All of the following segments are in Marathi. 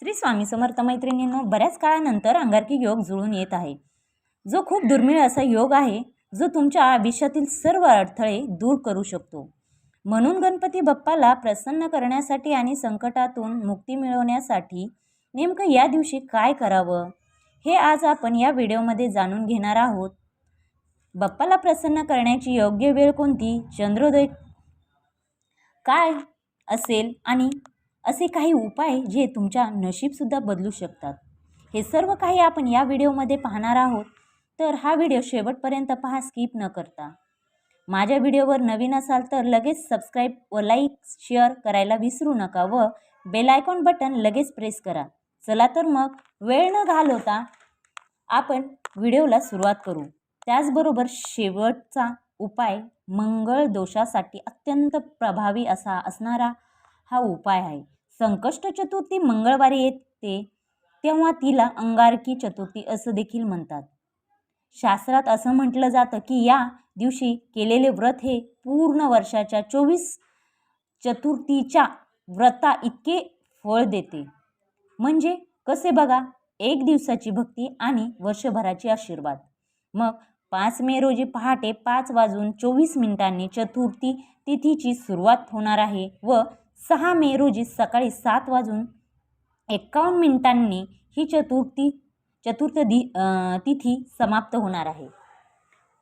श्री स्वामी समर्थ मैत्रिणींनो, बऱ्याच काळानंतर अंगारकी योग जुळून येत आहे, जो खूप दुर्मिळ असा योग आहे, जो तुमच्या आयुष्यातील सर्व अडथळे दूर करू शकतो। म्हणून गणपती बाप्पाला प्रसन्न करण्यासाठी आणि संकटातून मुक्ती मिळवण्यासाठी नेमकं या दिवशी काय करावं, हे आज आपण या व्हिडिओमध्ये जाणून घेणार आहोत। बाप्पाला प्रसन्न करण्याची योग्य वेळ कोणती, चंद्रोदय काय असेल आणि असे काही उपाय जे तुमच्या नशीबसुद्धा बदलू शकतात, हे सर्व काही आपण या व्हिडिओमध्ये पाहणार आहोत। तर हा व्हिडिओ शेवटपर्यंत पहा, स्किप न करता। माझ्या व्हिडिओवर नवीन असाल तर लगेच सबस्क्राईब व लाईक शेअर करायला विसरू नका व बेल आयकॉन बटन लगेच प्रेस करा। चला तर मग वेळ न घालवता आपण व्हिडिओला सुरुवात करू। त्याचबरोबर शेवटचा उपाय मंगळ दोषासाठी अत्यंत प्रभावी असा असणारा हा उपाय आहे। संकष्ट चतुर्थी मंगळवारी येते तेव्हा तिला अंगारकी चतुर्थी असं देखील म्हणतात। शास्त्रात असं म्हटलं जातं की या दिवशी केलेले व्रत हे पूर्ण वर्षाच्या 24 चतुर्थीच्या व्रता इतके फळ देते। म्हणजे कसे बघा, एक दिवसाची भक्ती आणि वर्षभराचे आशीर्वाद। मग 5 मे रोजी पहाटे 5:24 चतुर्थी तिथीची सुरुवात होणार आहे व 6 मे रोजी सकाळी 7:51 ही चतुर्थ तिथी समाप्त होणार आहे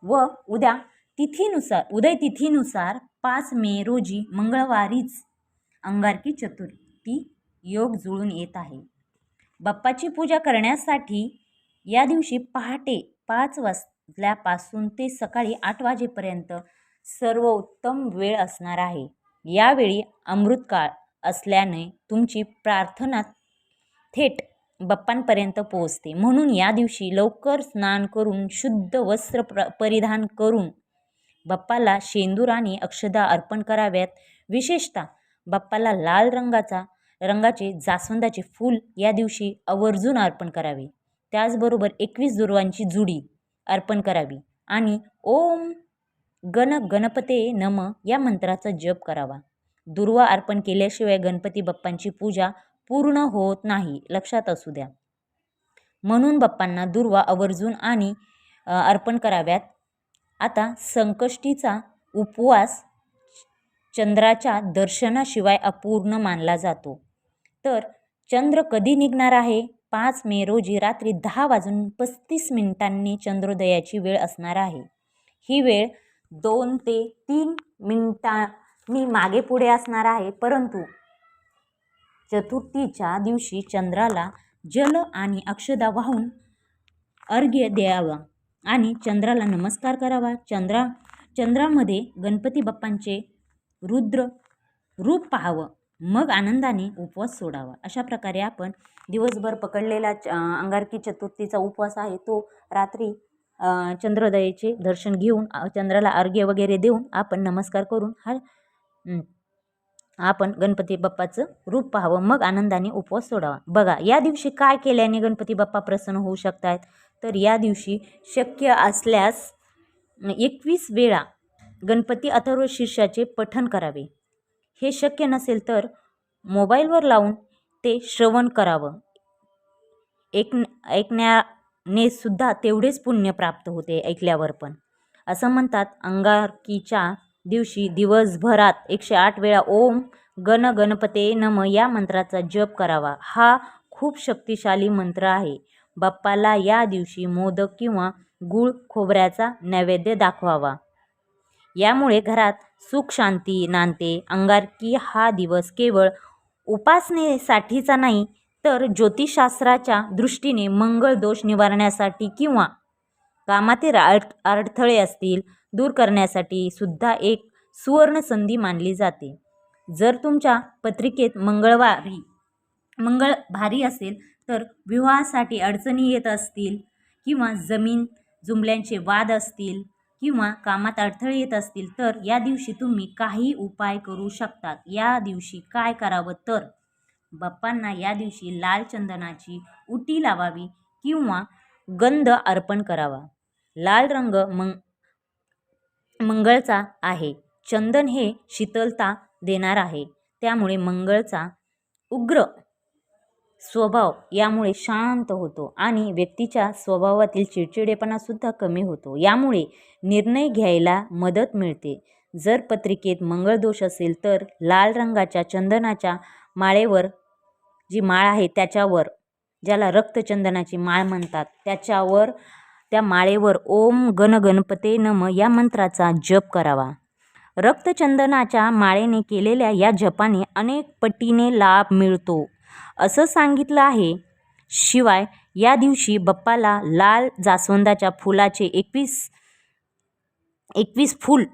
व उदय तिथीनुसार 5 मे रोजी मंगळवारीच अंगारकी चतुर्थी योग जुळून येत आहे। बाप्पाची पूजा करण्यासाठी या दिवशी पहाटे 5 वाजल्यापासून ते सकाळी 8 वाजेपर्यंत सर्वोत्तम वेळ असणार आहे। यावेळी अमृतकाळ असल्याने तुमची प्रार्थना थेट बाप्पांपर्यंत पोहोचते। म्हणून या दिवशी लवकर स्नान करून शुद्ध वस्त्र परिधान करून बाप्पाला शेंदूर आणि अक्षदा अर्पण कराव्यात। विशेषतः बाप्पाला लाल रंगाचे जास्वंदाचे फूल या दिवशी आवर्जून अर्पण करावे। त्याचबरोबर 21 दुर्वांची जुडी अर्पण करावी आणि ओम गणपते नम या मंत्राचा जप करावा। दुर्वा अर्पण केल्याशिवाय गणपती बाप्पांची पूजा पूर्ण होत नाही, लक्षात असू द्या। म्हणून बाप्पांना दुर्वा आवर्जून आणि अर्पण कराव्यात। आता संकष्टीचा उपवास चंद्राच्या दर्शनाशिवाय अपूर्ण मानला जातो। तर चंद्र कधी निघणार आहे? 5 मे रोजी रात्री 10:35 चंद्रोदयाची वेळ असणार आहे। ही वेळ 2 ते 3 मिनिटांनी मागे पुढे असणार आहे, परंतु चतुर्थीच्या दिवशी चंद्राला जल आणि अक्षदा वाहून अर्घ्य द्यावा आणि चंद्राला नमस्कार करावा। चंद्रामध्ये गणपती बाप्पांचे रुद्र रूप पाहावं, मग आनंदाने उपवास सोडावा। अशा प्रकारे आपण दिवसभर पकडलेला अंगारकी चतुर्थीचा उपवास आहे तो रात्री चंद्रोदयाचे दर्शन घेऊन चंद्राला अर्घ्य वगैरे देऊन आपण नमस्कार करून आपण गणपती बाप्पाचं रूप पाहावं, मग आनंदाने उपवास सोडावा। बघा, या दिवशी काय केल्याने गणपती बाप्पा प्रसन्न होऊ शकतात, तर या दिवशी शक्य असल्यास 21 वेळा गणपती अथर्व शीर्षाचे पठण करावे। हे शक्य नसेल तर मोबाईलवर लावून ते श्रवण करावं। ऐकण्याने सुद्धा तेवढेच पुण्य प्राप्त होते, ऐकल्यावर पण। असं म्हणतात, अंगारकीच्या दिवशी दिवसभरात 108 वेळा ओम गणपते नम या मंत्राचा जप करावा। हा खूप शक्तिशाली मंत्र आहे। बाप्पाला या दिवशी मोदक किंवा गूळ खोबऱ्याचा नैवेद्य दाखवावा। यामुळे घरात सुख शांती नांदते। अंगारकी हा दिवस केवळ उपासनेसाठीचा नाही, तर ज्योतिषशास्त्राच्या दृष्टीने मंगळ दोष निवारण्यासाठी किंवा कामातील अडथळे असतील दूर करण्यासाठी सुद्धा एक सुवर्ण संधी मानली जाते। जर तुमच्या पत्रिकेत मंगळ भारी असेल, तर विवाहासाठी अडचणी येत असतील किंवा जमीन जुमल्यांचे वाद असतील किंवा कामात अडथळे येत असतील, तर या दिवशी तुम्ही काही उपाय करू शकतात। या दिवशी काय करावं, तर बाप्पांना या दिवशी लाल चंदनाची उटी लावावी किंवा गंध अर्पण करावा। लाल रंग मंगळचा आहे। चंदन हे शीतलता देणार आहे, त्यामुळे मंगळचा उग्र स्वभाव यामुळे शांत होतो आणि व्यक्तीच्या स्वभावातील चिडचिडेपणासुद्धा कमी होतो. यामुळे निर्णय घ्यायला मदत मिळते. जर पत्रिकेत मंगळदोष असेल तर लाल रंगाच्या चंदनाच्या माळेवर, जी माळ आहे त्याच्यावर, ज्याला रक्तचंदनाची माळ म्हणतात, त्याच्यावर, त्या माळेवर ओम गण गणपते नम या मंत्राचा जप करावा. रक्तचंदनाच्या माळेने केलेल्या या जपाने अनेक पटीने लाभ मिळतो असं सांगितलं आहे. शिवाय या दिवशी बाप्पाला लाल जास्वंदाच्या फुलाचे 21 फूल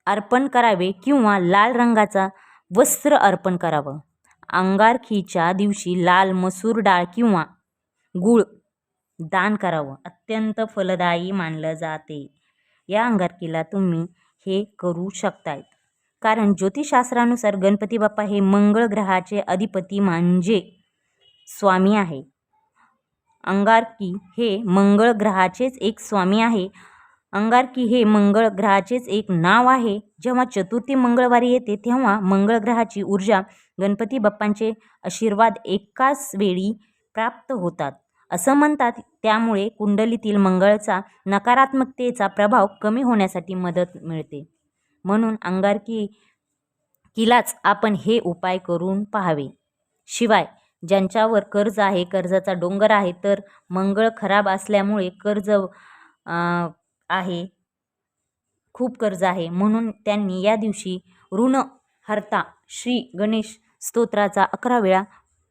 अर्पण करावे किंवा लाल रंगाचा वस्त्र अर्पण करावं. अंगारकीच्या दिवशी लाल मसूर डाळ किंवा गूळ दान करावं. अत्यंत फलदायी मानलं जाते. या अंगारकीला तुम्ही हे करू शकताय. कारण ज्योतिषशास्त्रानुसार गणपती बाप्पा हे मंगळ ग्रहाचे अधिपती म्हणजे स्वामी आहे. अंगारकी हे मंगळ ग्रहाचेच एक स्वामी आहे. अंगारकी हे मंगळ ग्रहाचेच एक नाव आहे. जेव्हा चतुर्थी मंगळवारी येते तेव्हा मंगळ ग्रहाची ऊर्जा गणपती बाप्पांचे आशीर्वाद एकाच वेळी प्राप्त होतात असं म्हणतात. त्यामुळे कुंडलीतील मंगळचा नकारात्मकतेचा प्रभाव कमी होण्यासाठी मदत मिळते. म्हणून अंगारकीलाच आपण हे उपाय करून पाहावे. शिवाय ज्यांच्यावर कर्ज आहे, कर्जाचा डोंगर आहे, तर मंगळ खराब असल्यामुळे कर्ज आहे, खूप कर्ज आहे, म्हणून त्यांनी या दिवशी ऋणहर्ता श्री गणेश स्तोत्राचा 11 वेळा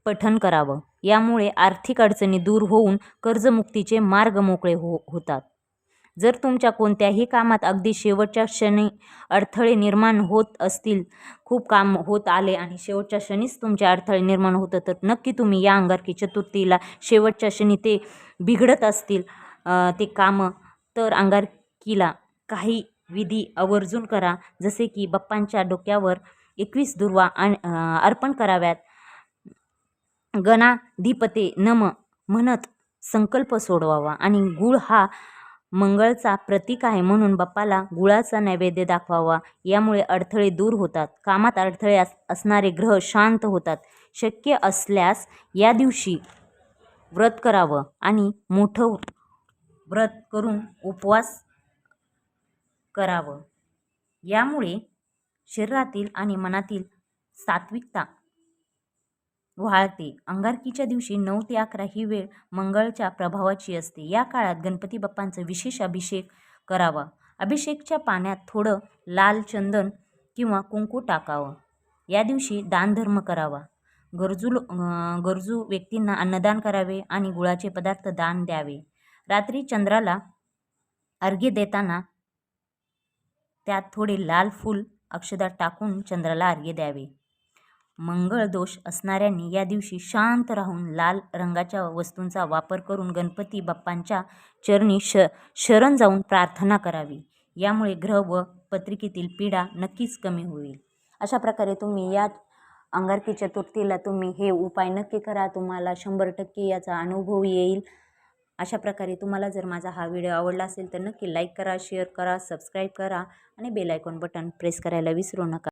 पठण करावं. यामुळे आर्थिक अडचणी दूर होऊन कर्जमुक्तीचे मार्ग मोकळे होतात. जर तुमच्या कोणत्याही कामात अगदी शेवटच्या क्षणी अडथळे निर्माण होत असतील, खूप काम होत आले आणि शेवटच्या क्षणीच तुमचे अडथळे निर्माण होतं, तर नक्की तुम्ही या अंगारकी चतुर्थीला शेवटच्या क्षणी ते बिघडत असतील ते कामं, तर अंगारकीला काही विधी आवर्जून करा. जसे की बाप्पांच्या डोक्यावर 21 दुर्वा अर्पण कराव्यात. गणाधिपते नम म्हणत संकल्प सोडवावा आणि गुळ हा मंगळचा प्रतीक आहे म्हणून बाप्पाला गुळाचा नैवेद्य दाखवावा. यामुळे अडथळे दूर होतात. कामात अडथळे असणारे ग्रह शांत होतात. शक्य असल्यास या दिवशी व्रत करावं आणि मोठं व्रत करून उपवास करावं. यामुळे शरीरातील आणि मनातील सात्विकता वाढते. अंगारकीच्या दिवशी 9 ते 11 ही वेळ मंगळच्या प्रभावाची असते. या काळात गणपती बाप्पांचा विशेष अभिषेक करावा. अभिषेकच्या पाण्यात थोडं लाल चंदन किंवा कुंकू टाकावं. या दिवशी दानधर्म करावा. गरजू व्यक्तींना अन्नदान करावे आणि गुळाचे पदार्थ दान द्यावे. रात्री चंद्राला अर्घ्य देताना त्यात थोडे लाल फूल अक्षदा टाकून चंद्राला अर्घ्य द्यावे. मंगळ दोष असणाऱ्यांनी या दिवशी शांत राहून लाल रंगाच्या वस्तूंचा वापर करून गणपती बाप्पांच्या चरणी शरण जाऊन प्रार्थना करावी. यामुळे ग्रह व पत्रिकेतील पीडा नक्कीच कमी होईल. अशा प्रकारे तुम्ही या अंगारकी चतुर्थीला तुम्ही हे उपाय नक्की करा. तुम्हाला 100% याचा अनुभव येईल. अशा प्रकारे तुम्हाला जर माझा हा व्हिडिओ आवडला असेल तर नक्की लाईक करा, शेअर करा, सबस्क्राईब करा आणि बेल आयकॉन बटन प्रेस करायला विसरू नका.